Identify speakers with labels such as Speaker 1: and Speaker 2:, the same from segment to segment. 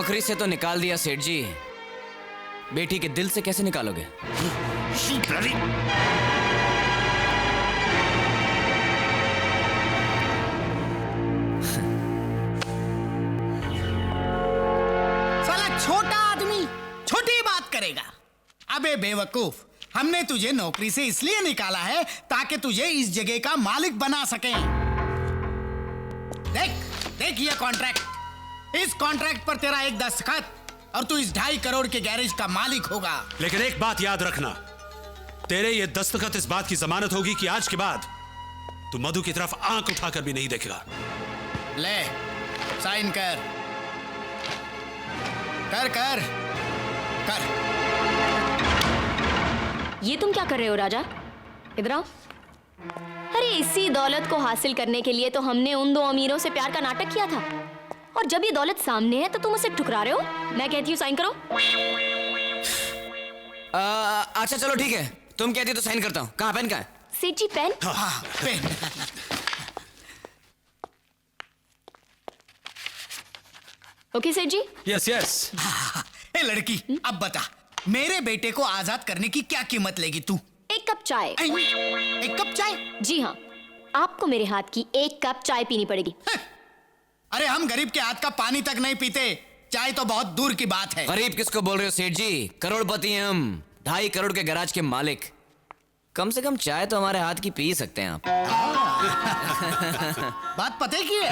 Speaker 1: नौकरी से तो निकाल दिया सेठ जी, बेटी के दिल से कैसे निकालोगे?
Speaker 2: साला छोटा आदमी छोटी बात करेगा। अबे बेवकूफ, हमने तुझे नौकरी से इसलिए निकाला है ताकि तुझे इस जगह का मालिक बना सकें। देख देख ये कॉन्ट्रैक्ट, इस कॉन्ट्रैक्ट पर तेरा एक दस्तखत और तू इस 2.5 करोड़ के गैरेज का मालिक होगा।
Speaker 3: लेकिन एक बात याद रखना, तेरे ये दस्तखत इस बात की जमानत होगी कि आज के बाद तू मधु की तरफ आंख उठाकर भी नहीं देखेगा।
Speaker 2: ले साइन कर कर कर कर।
Speaker 4: ये तुम क्या कर रहे हो राजा? इधर आओ। अरे इसी दौलत को हासिल करने के लिए तो हमने उन 2 अमीरों से प्यार का नाटक किया था, और जब ये दौलत सामने है तो तुम उसे ठुकरा रहे हो। मैं कहती हूँ साइन करो।
Speaker 1: अच्छा चलो ठीक है, तुम कहती हो तो साइन करता हूँ। कहाँ पेन? कहाँ है?
Speaker 4: सेठ जी पेन।
Speaker 2: हाँ पेन।
Speaker 4: ओके सेठ जी।
Speaker 3: Yes yes.
Speaker 2: ए लड़की, अब बता मेरे बेटे को आजाद करने की क्या कीमत लेगी तू?
Speaker 4: 1 कप चाय।
Speaker 2: 1 कप चाय?
Speaker 4: जी हाँ, आपको मेरे हाथ की 1 कप चाय पीनी पड़ेगी।
Speaker 2: अरे हम गरीब के हाथ का पानी तक नहीं पीते, चाय तो बहुत दूर की बात है।
Speaker 1: गरीब किसको बोल रहे हो सेठ जी? करोड़पति हैं हम, 2.5 करोड़ के गैराज के मालिक। कम से कम चाय तो हमारे हाथ की पी सकते हैं आप।
Speaker 2: बात पते की है।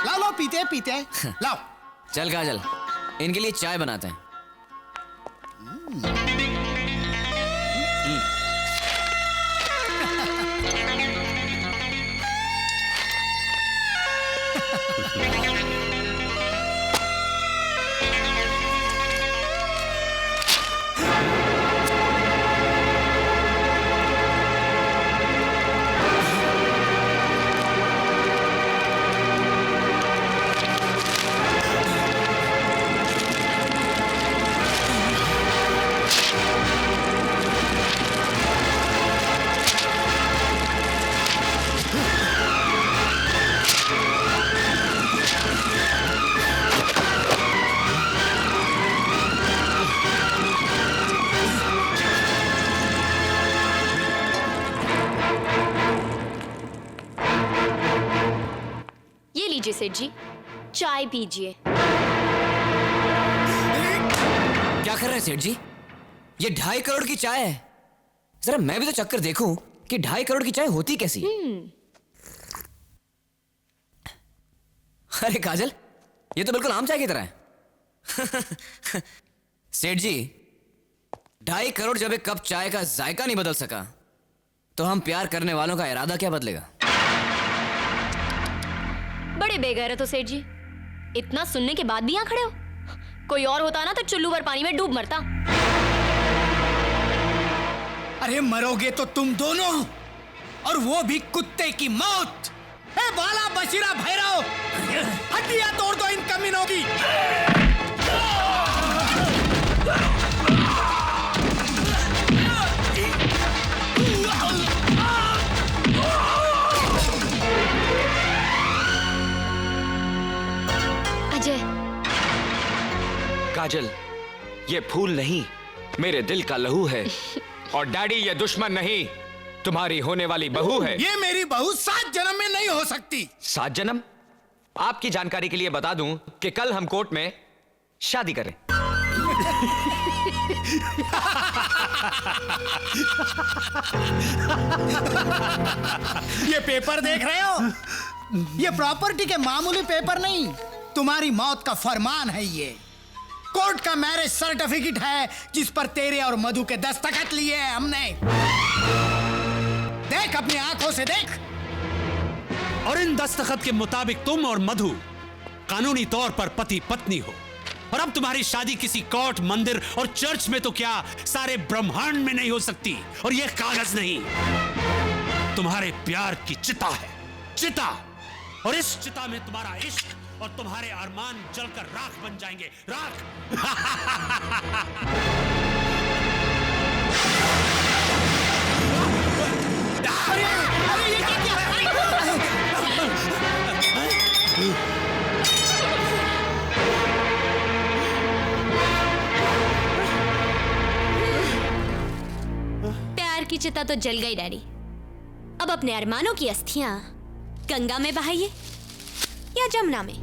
Speaker 2: लाओ लाओ पीते पीते लाओ।
Speaker 1: चल काजल, इनके लिए चाय बनाते हैं।
Speaker 4: सेठ जी चाय पीजिए।
Speaker 1: क्या कर रहे हैं सेठ जी? ये 2.5 करोड़ की चाय है। जरा मैं भी तो चक्कर देखूं कि 2.5 करोड़ की चाय होती कैसी। अरे काजल, ये तो बिल्कुल आम चाय की तरह है। सेठ जी, 2.5 करोड़ जब एक कप चाय का जायका नहीं बदल सका, तो हम प्यार करने वालों का इरादा क्या बदलेगा?
Speaker 4: बड़े बेगैरत हो सेठ जी, इतना सुनने के बाद भी यहाँ खड़े हो। कोई और होता ना तो चुल्लू भर पानी में डूब मरता।
Speaker 2: अरे मरोगे तो तुम दोनों, और वो भी कुत्ते की मौत। ए बाला बशीरा भैरव, हड्डियां तोड़ दो इन कमीनों की।
Speaker 5: काजल, ये फूल नहीं, मेरे दिल का लहू है। और डैडी, ये दुश्मन नहीं, तुम्हारी होने वाली बहू है।
Speaker 2: ये मेरी बहू 7 जन्म में नहीं हो सकती।
Speaker 5: 7 जन्म? आपकी जानकारी के लिए बता दूं कि कल हम कोर्ट में शादी करें।
Speaker 2: ये पेपर देख रहे हो? ये प्रॉपर्टी के मामूली पेपर नहीं, तुम्हारी मौत का फरमान है। ये कोर्ट का मैरिज सर्टिफिकेट है जिस पर तेरे और मधु के दस्तखत लिए हैं हमने। देख अपनी आंखों से देख।
Speaker 3: और इन दस्तखत के मुताबिक तुम और मधु कानूनी तौर पर पति पत्नी हो। और अब तुम्हारी शादी किसी कोर्ट, मंदिर और चर्च में तो क्या, सारे ब्रह्मांड में नहीं हो सकती। और यह कागज नहीं, तुम्हारे प्यार की चिता है, चिता। और इस चिता में तुम्हारा इश्क और तुम्हारे अरमान जलकर राख बन जाएंगे, राख।
Speaker 2: अरे ये क्या किया?
Speaker 6: चिता तो जल गई डैडी। अब अपने अरमानों की अस्थियां गंगा में बहाइए या जमुना में।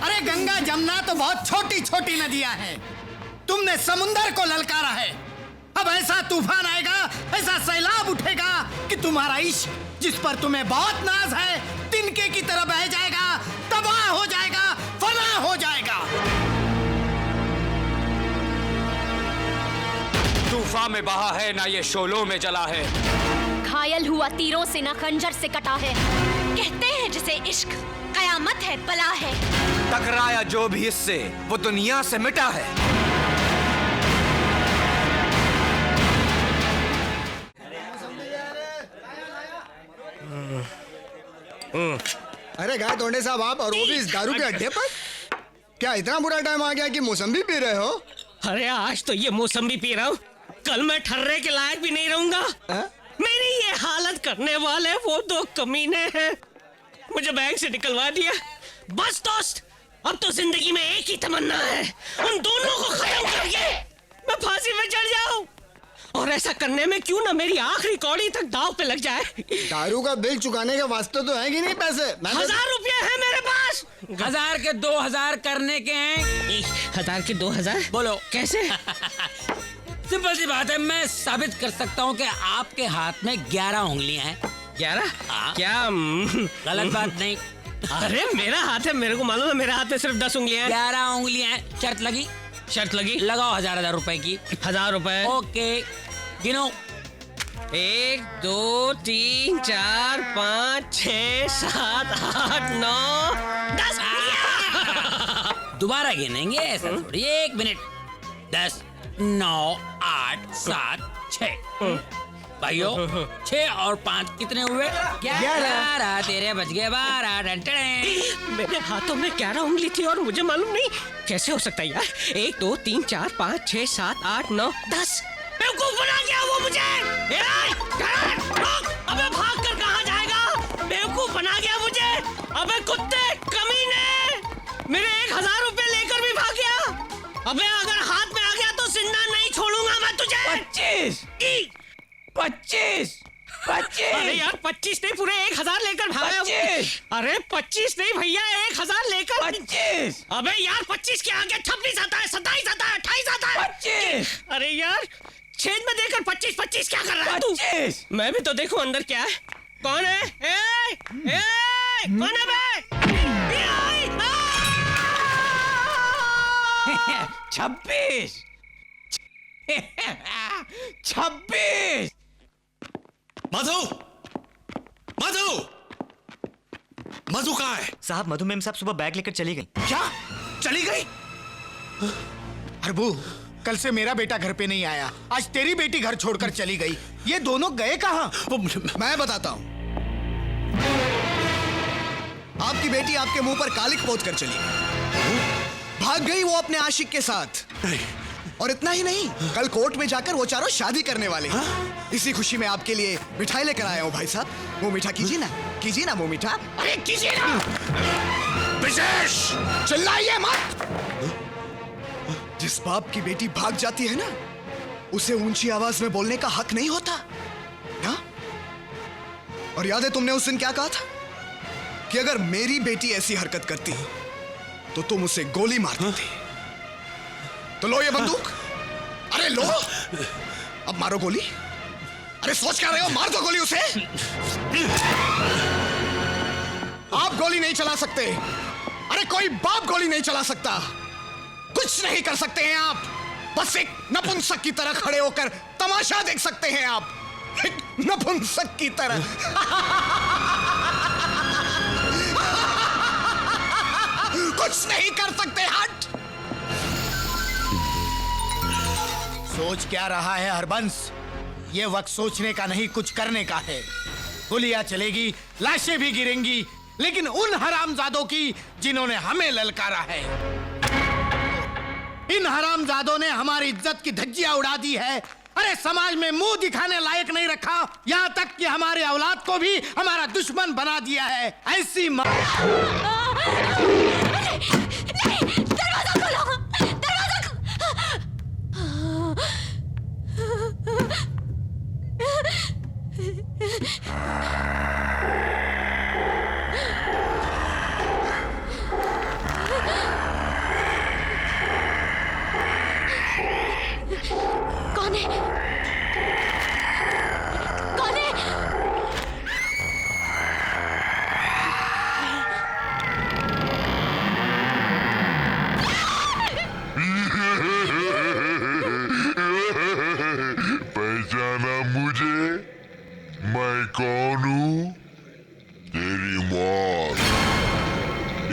Speaker 2: अरे गंगा जमुना तो बहुत छोटी छोटी नदियां हैं। तुमने समुंदर को ललकारा है। अब ऐसा तूफान आएगा, ऐसा सैलाब उठेगा कि तुम्हारा इश्क, जिस पर तुम्हें बहुत नाज है, तिनके की तरह बह जाएगा, तबाह हो जाएगा, फना हो जाएगा।
Speaker 5: तूफान में बहा है ना ये शोलों में जला है।
Speaker 4: घायल हुआ तीरों से ना खंजर से कटा है।
Speaker 6: कहते हैं जिसे इश्क कयामत है, बला है।
Speaker 7: टकराया जो भी इससे वो दुनिया से मिटा है।
Speaker 8: अरे गाय तोड़े साहब, आप और वो भी इस दारू के अड्डे पर? क्या इतना बुरा टाइम आ गया कि मौसमी पी रहे हो?
Speaker 9: अरे आज तो ये मौसमी पी रहा हूँ, कल मैं ठर्रे के लायक भी नहीं रहूंगा। मेरी ये हालत करने वाले वो दो कमीने हैं, मुझे बैंक से निकलवा दिया। बस दोस्त, अब तो जिंदगी में एक ही तमन्ना है, उन दोनों को खत्म करके मैं फांसी में चढ़ जाऊं। और ऐसा करने में क्यों ना मेरी आखिरी कौड़ी तक दाव पे लग जाए।
Speaker 8: दारू का बिल चुकाने के वास्ते तो है कि नहीं पैसे?
Speaker 9: 1000 रुपये है मेरे पास।
Speaker 10: 1000 के 2000 करने के हैं।
Speaker 9: 1000 के 2000?
Speaker 10: बोलो
Speaker 9: कैसे?
Speaker 10: सिंपल सी बात है, मैं साबित कर सकता हूँ कि आपके हाथ में 11 उंगलियां हैं।
Speaker 9: 11?
Speaker 10: हाँ।
Speaker 9: क्या
Speaker 10: गलत बात नहीं।
Speaker 9: अरे मेरा हाथ है, मेरे को मालूम है, मेरे हाथ में सिर्फ 10 उंगलियां हैं।
Speaker 10: 11 उंगलियां हैं। शर्त लगी?
Speaker 9: शर्त लगी।
Speaker 10: लगाओ 1000 रुपए की।
Speaker 9: 1000 रुपए।
Speaker 10: ओके, गिनो।
Speaker 9: 1 2 3 4 5 6 7 8 9 10।
Speaker 10: दोबारा गिनेंगे, ऐसा थोड़ी। 1 मिनट। 10 9 8 7 6। भाइयों, 6 और 5 कितने हुए? 11। तेरे बच गए 12।
Speaker 9: मेरे हाथों में 11 उंगली थी और मुझे मालूम नहीं। कैसे हो सकता है यार? 1 2 3 4 5 6 7 8 9 10। बेवकूफ बना गया वो मुझे। अबे भाग कर कहाँ जाएगा? बेवकूफ बना गया मुझे। अबे कुत्ते कमीने, मेरे 1000 रुपए लेकर भी भाग गया। अबे अगर हाथ में आ गया तो जिंदा नहीं छोड़ूंगा मैं तुझे।
Speaker 10: 25।
Speaker 9: अरे यार 25 नहीं, पूरे 1000 लेकर भागा।
Speaker 10: 25।
Speaker 9: अरे 25 नहीं भैया, 1000 लेकर।
Speaker 10: 25।
Speaker 9: अबे यार 25 के आगे 26 आता है, 27 आता है, 28 आता है।
Speaker 10: 25।
Speaker 9: अरे यार छेद में देकर 25 क्या कर रहा है तू?
Speaker 10: 25।
Speaker 9: मैं भी तो देखूं अंदर क्या है। कौन है? कौन है बे?
Speaker 10: 26। 26।
Speaker 3: मधु, मधु, मधु कहाँ है?
Speaker 7: साहब मधु मैम साहब सुबह बैग लेकर चली गई।
Speaker 3: क्या चली गई?
Speaker 2: अरबू, कल से मेरा बेटा घर पे नहीं आया, आज तेरी बेटी घर छोड़कर चली गई। ये दोनों गए कहाँ?
Speaker 8: मैं बताता हूँ। आपकी बेटी आपके मुंह पर कालिक पोत कर चली गई। भाग गई वो अपने आशिक के साथ। और इतना ही नहीं, कल कोर्ट में जाकर वो चारों शादी करने वाले हैं। इसी खुशी में आपके लिए मिठाई लेकर आया हूँ भाई साहब। मुंह मीठा कीजिए ना मुंह मीठा।
Speaker 9: अरे कीजिए ना।
Speaker 3: विशेष
Speaker 8: चिल्लाइए मत। जिस बाप की बेटी भाग जाती है ना, उसे ऊंची आवाज में बोलने का हक नहीं होता ना? और याद है तुमने उस दिन क्या कहा था कि अगर मेरी बेटी ऐसी हरकत करती तो तुम उसे गोली मार देते। तो लो ये बंदूक। अरे लो, अब मारो गोली। अरे सोच क्या रहे हो? मार दो गोली उसे। आप गोली नहीं चला सकते। अरे कोई बाप गोली नहीं चला सकता। कुछ नहीं कर सकते हैं आप। बस एक नपुंसक की तरह खड़े होकर तमाशा देख सकते हैं आप। एक नपुंसक की तरह। कुछ नहीं कर सकते। हट।
Speaker 2: सोच क्या रहा है हरबंस? ये वक्त सोचने का नहीं, कुछ करने का है। गोलियां चलेगी, लाशें भी गिरेंगी, लेकिन उन हरामजादों की जिन्होंने हमें ललकारा है। इन हरामजादों ने हमारी इज्जत की धज्जियां उड़ा दी है। अरे समाज में मुंह दिखाने लायक नहीं रखा, यहाँ तक कि हमारे औलाद को भी हमारा दुश्मन बना दिया है। ऐसी
Speaker 6: दरवाजा खोलो, दरवाजा
Speaker 4: कौन है? कौन है?
Speaker 11: पहचाना मुझे? मैं कौन हूँ? तेरी मौत।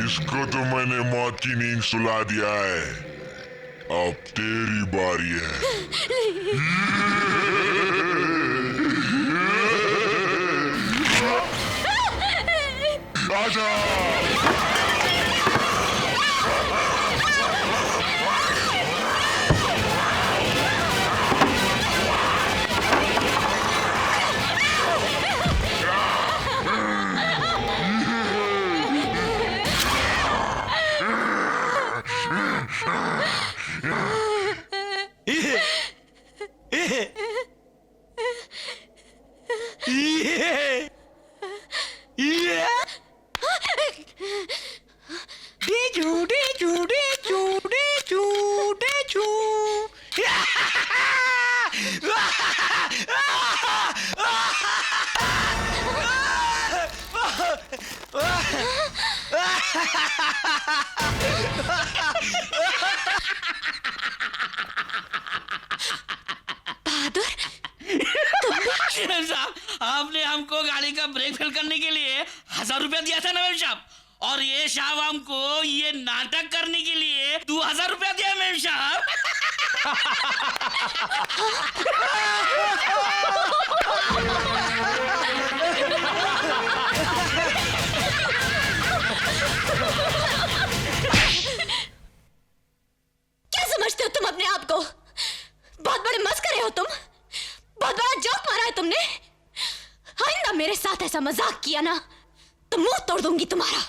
Speaker 11: इसको तो मैंने मौत की नींद सुला दिया है, अब तेरी बारी है। आजा!
Speaker 10: साहब, आपने हमको गाड़ी का ब्रेक फेल करने के लिए 1000 रुपया दिया था ना मेम साहब, और ये साहब हमको ये नाटक करने के लिए 2000 रुपया दिया मेम साहब।
Speaker 6: क्या समझते हो तुम अपने आप को? बहुत बड़े मस्करे हो तुम, बहुत बड़ा जोक मारा है तुमने। आइंदा मेरे साथ ऐसा मजाक किया ना तो मुंह तोड़ दूंगी तुम्हारा।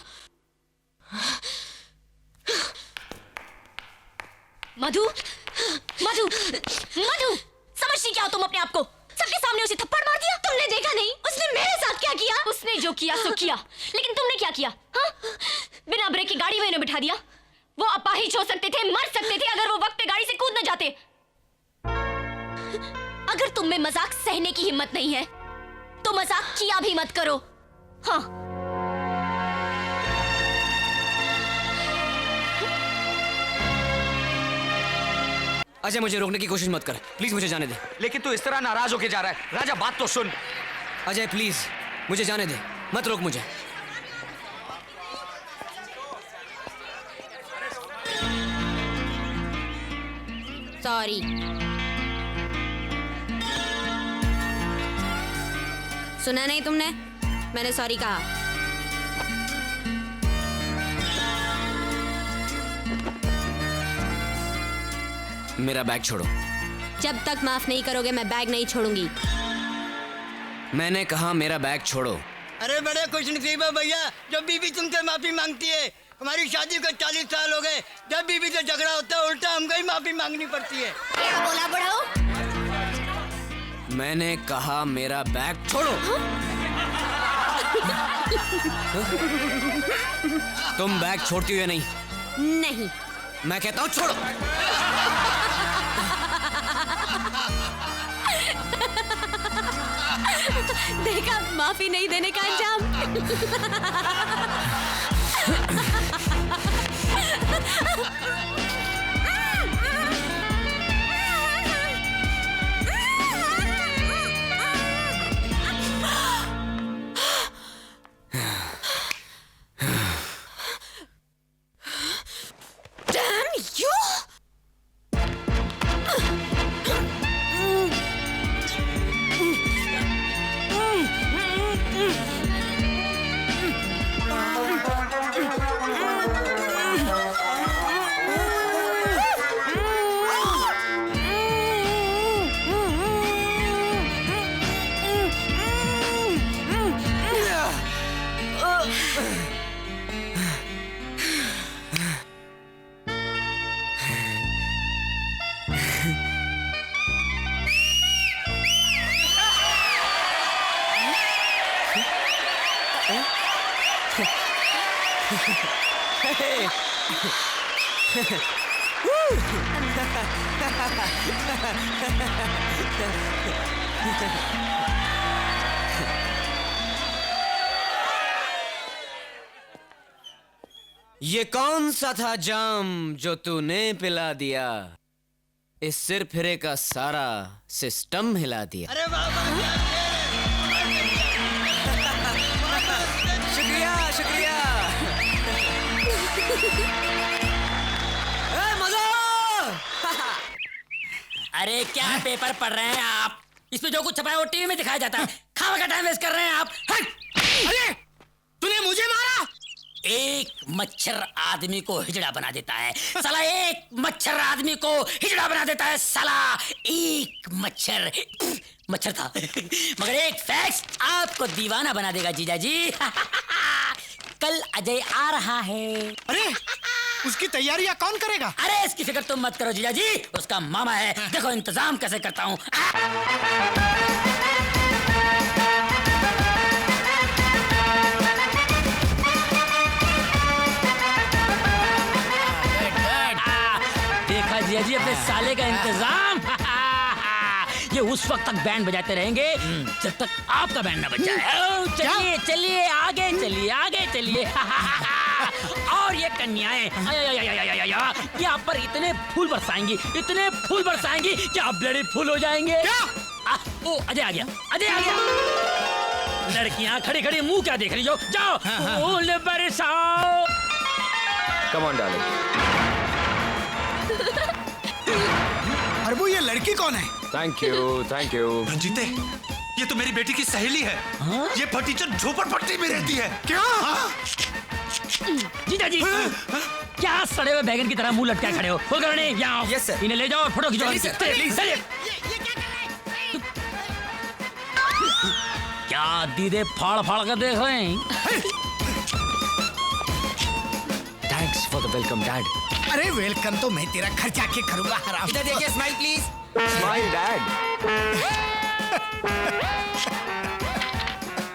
Speaker 6: मधु, मधु, मधु, समझती क्या हो तुम अपने आप को? सबके सामने उसे थप्पड़ मार दिया। तुमने देखा नहीं उसने मेरे साथ क्या किया?
Speaker 4: उसने जो किया सो किया, लेकिन तुमने क्या किया? हाँ? बिना ब्रेक की गाड़ी में इन्हें बिठा दिया। वो अपाहिज हो सकते थे, मर सकते थे अगर वो वक्त पे गाड़ी से कूद न जाते। अगर तुम में मजाक सहने की हिम्मत नहीं है तो मजाक किया भी मत करो। हाँ।
Speaker 1: अजय, मुझे रोकने की कोशिश मत कर, प्लीज मुझे जाने दे।
Speaker 5: लेकिन तू इस तरह नाराज होके जा रहा है। राजा, बात तो सुन।
Speaker 1: अजय प्लीज मुझे जाने दे, मत रोक मुझे।
Speaker 6: सॉरी। सुना नहीं तुमने? मैंने सॉरी कहा।
Speaker 1: मेरा बैग छोड़ो।
Speaker 6: जब तक माफ नहीं करोगे मैं बैग नहीं छोड़ूंगी।
Speaker 1: मैंने कहा मेरा बैग छोड़ो।
Speaker 2: अरे बड़े खुश नसीब है भैया, जब बीवी तुमसे माफी मांगती है। हमारी शादी को 40 साल हो गए, जब बीवी से झगड़ा होता है उल्टा हमको ही माफी मांगनी पड़ती है।
Speaker 6: क्या बोला बड़ाओ?
Speaker 1: मैंने कहा मेरा बैग छोड़ो। तुम बैग छोड़ती हुए नहीं?
Speaker 6: नहीं।
Speaker 1: मैं कहता हूँ छोड़ो।
Speaker 6: देखा माफी नहीं देने का अंजाम। Damn you!
Speaker 1: ये कौन सा था जाम जो तूने पिला दिया? इस सिर फिरे का सारा सिस्टम हिला दिया।
Speaker 2: अरे वाह वाह,
Speaker 1: शुक्रिया शुक्रिया। मजा।
Speaker 10: अरे क्या पेपर पढ़ रहे हैं आप? इसमें जो कुछ छपा है वो टीवी में दिखाया जाता है। खावा का टाइम वेस्ट कर रहे हैं आप।
Speaker 2: अरे तूने मुझे मारा?
Speaker 10: एक मच्छर आदमी को हिजड़ा बना देता है साला। एक मच्छर आदमी को हिजड़ा बना देता है साला। एक मच्छर था मगर एक फैक्स आपको दीवाना बना देगा जीजा जी। कल अजय आ रहा है।
Speaker 2: अरे उसकी तैयारियां कौन करेगा?
Speaker 10: अरे इसकी फिक्र तुम मत करो जीजा जी, उसका मामा है। देखो इंतजाम कैसे करता हूँ। देखा जीजा जी अपने साले का इंतजाम। ये उस वक्त तक बैंड बजाते रहेंगे जब तक आपका बैंड ना बज जाए। चलिए चलिए आगे चलिए आगे चलिए। और ये कन्याएं यहाँ पर इतने फूल बरसाएंगी कि आप ब्लडी फूल हो जाएंगे। ओ अजय आ गया, अजय आ गया। लड़कियां खड़ी खड़ी मुंह क्या देख रही हो? जाओ फूल बरसाओ।
Speaker 5: Come on darling.
Speaker 2: अरबू ये लड़की कौन है?
Speaker 5: Thank you thank you.
Speaker 3: रंजीते, ये तो मेरी बेटी की सहेली है। ये फटीचर झोपड़पट्टी में रहती है।
Speaker 2: क्या?
Speaker 10: जीजा जी क्या सड़े हुए बैगन की तरह मुंह लटकाए खड़े हो? कुलकर्णी यहाँ आओ।
Speaker 1: Yes, sir.
Speaker 10: इन्हें ले जाओ और फोटो खिंचवाओ। चलिए। क्या दीदे फाड़ फाड़ कर देख रहे हैं?
Speaker 5: Thanks for the welcome dad.
Speaker 2: अरे वेलकम तो मैं तेरा खर्चा के करूंगा हराम।
Speaker 1: इधर देखिए, smile please.
Speaker 5: Smile dad.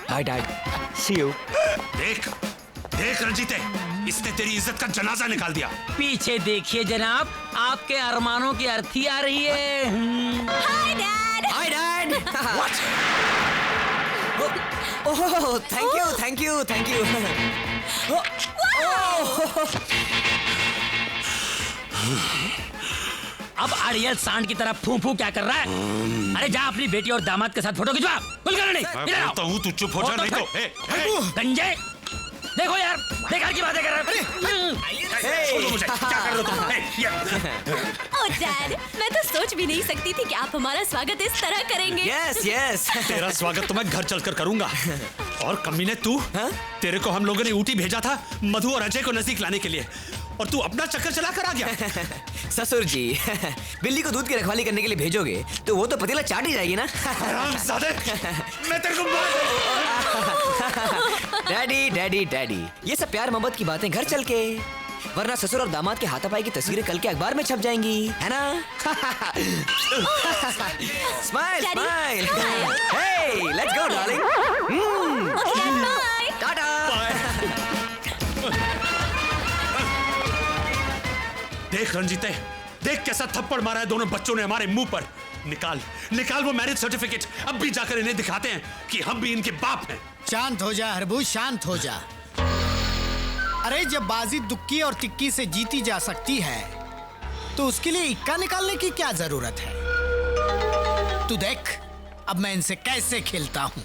Speaker 5: Hi dad, see you.
Speaker 3: देख देख रंजीते, इसने तेरी इज्जत का जनाजा निकाल दिया।
Speaker 10: पीछे देखिए जनाब, आपके अरमानों की अर्थी आ रही है।
Speaker 6: Hi dad.
Speaker 1: Hi dad. Oh thank you.
Speaker 10: अब अड़ियल सांड की तरह फू फू क्या कर रहा है? अरे जा अपनी बेटी और दामाद के साथ फोटो खिंचवा। कुलकर्णी इधर आओ।
Speaker 3: बोलता हूँ तू चुप हो जा, नहीं तो
Speaker 10: गंजे देखो यार, बेकार की बातें कर रहे हैं।
Speaker 3: छोड़ो मुझे, क्या कर रहे हो तुम?
Speaker 6: ओह डैड, मैं तो सोच भी नहीं सकती थी कि आप हमारा स्वागत इस तरह करेंगे।
Speaker 1: यस।
Speaker 3: तेरा स्वागत तो मैं घर चलकर करूंगा। और कमीने तू, तेरे को हम लोगों ने ऊटी भेजा था मधु और अजय को नजदीक लाने के लिए, और तू अपना चक्कर चला कर आ गया।
Speaker 1: ससुर जी, बिल्ली को दूध की रखवाली करने के लिए भेजोगे तो वो तो पतीला चाट ही जाएगी ना।
Speaker 3: हरामजादे, मैं तेरे को
Speaker 1: डैडी, ये सब प्यार मोहब्बत की बातें घर चल के, वरना ससुर और दामाद के हाथापाई की तस्वीरें कल के अखबार में छप जाएंगी, है ना? Smile. Hey, let's go darling. Tata.
Speaker 3: देख रंजीते, देख कैसा थप्पड़ मारा है दोनों बच्चों ने हमारे मुंह पर। निकाल वो मैरिज सर्टिफिकेट। अब भी जाकर इन्हें दिखाते हैं कि हम भी इनके बाप हैं।
Speaker 2: शांत हो जा हरबू, शांत हो जा। अरे जब बाजी दुक्की और तिक्की से जीती जा सकती है तो उसके लिए इक्का निकालने की क्या जरूरत है? तू देख अब मैं इनसे कैसे खेलता हूँ।